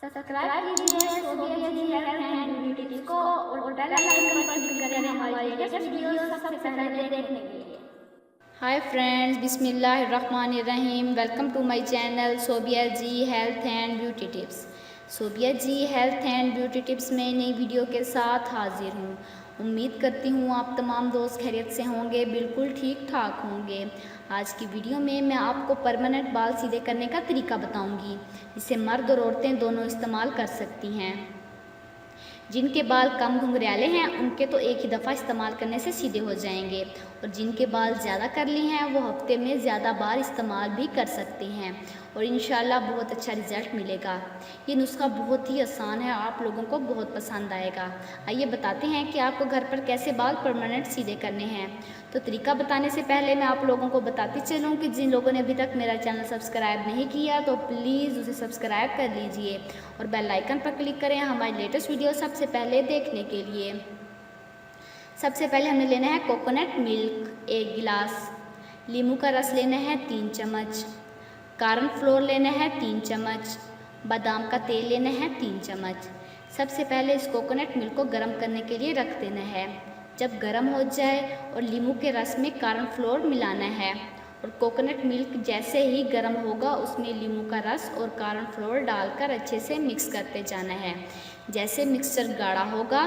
Subscribe कीजिए Sobia ji health and beauty tips को और बेल आइकन पर क्लिक करें हमारी लेटेस्ट वीडियो सबसे पहले देखने के लिए। हाय फ्रेंड्स, बिस्मिल्लाहिर्रहमानिर्रहीम। Welcome to my channel Sobia ji health and beauty tips. Sobia ji health and beauty tips में नई वीडियो के साथ हाजिर हूँ। उम्मीद करती हूँ आप तमाम दोस्त खैरियत से होंगे, बिल्कुल ठीक ठाक होंगे। आज की वीडियो में मैं आपको परमानेंट बाल सीधे करने का तरीका बताऊँगी, जिसे मर्द और औरतें दोनों इस्तेमाल कर सकती हैं। जिनके बाल कम घुंघराले हैं उनके तो एक ही दफ़ा इस्तेमाल करने से सीधे हो जाएंगे, और जिनके बाल ज़्यादा करली हैं वो हफ्ते में ज़्यादा बार इस्तेमाल भी कर सकते हैं और इंशाल्लाह बहुत अच्छा रिज़ल्ट मिलेगा। ये नुस्खा बहुत ही आसान है, आप लोगों को बहुत पसंद आएगा। आइए बताते हैं कि आपको घर पर कैसे बाल परमानेंट सीधे करने हैं। तो तरीका बताने से पहले मैं आप लोगों को बताती चलूँ कि जिन लोगों ने अभी तक मेरा चैनल सब्सक्राइब नहीं किया तो प्लीज़ उसे सब्सक्राइब कर लीजिए और बेल आइकन पर क्लिक करें हमारी लेटेस्ट वीडियो सबसे पहले देखने के लिए। सबसे पहले हमें लेना है कोकोनट मिल्क 1 गिलास, नींबू का रस लेना है 3 चम्मच, कॉर्न फ्लोर लेना है 3 चम्मच, बादाम का तेल लेना है 3 चम्मच। सबसे पहले इस कोकोनट मिल्क को गर्म करने के लिए रख देना है। जब गर्म हो जाए और नींबू के रस में कॉर्न फ्लोर मिलाना है और कोकोनट मिल्क जैसे ही गर्म होगा उसमें नींबू का रस और कॉर्न फ्लोर डालकर अच्छे से मिक्स करते जाना है। जैसे मिक्सचर गाढ़ा होगा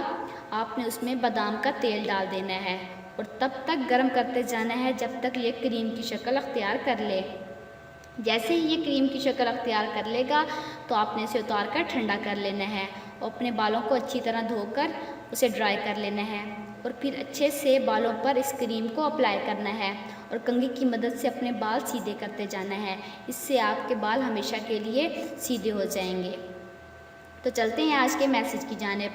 आपने उसमें बादाम का तेल डाल देना है और तब तक गर्म करते जाना है जब तक ये क्रीम की शक्ल अख्तियार कर ले। जैसे ही ये क्रीम की शक्ल अख्तियार कर लेगा तो आपने इसे उतार कर ठंडा कर लेना है और अपने बालों को अच्छी तरह धोकर उसे ड्राई कर लेना है और फिर अच्छे से बालों पर इस क्रीम को अप्लाई करना है और कंघी की मदद से अपने बाल सीधे करते जाना है। इससे आपके बाल हमेशा के लिए सीधे हो जाएंगे। तो चलते हैं आज के मैसेज की जानिब।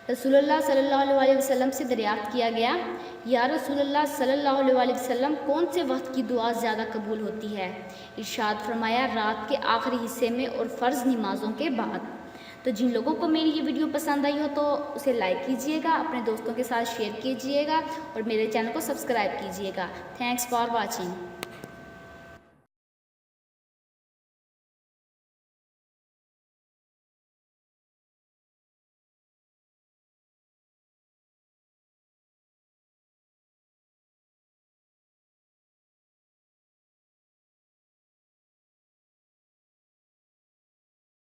रसूलुल्लाह सल्लल्लाहु अलैहि वसल्लम से दरियाफ्त किया गया, या रसूलुल्लाह सल्लल्लाहु अलैहि वसल्लम कौन से वक्त की दुआ ज़्यादा कबूल होती है? इरशाद फरमाया, रात के आखिरी हिस्से में और फ़र्ज़ नमाज़ों के बाद। तो जिन लोगों को मेरी ये वीडियो पसंद आई हो तो उसे लाइक कीजिएगा, अपने दोस्तों के साथ शेयर कीजिएगा और मेरे चैनल को सब्सक्राइब कीजिएगा। Thanks for watching.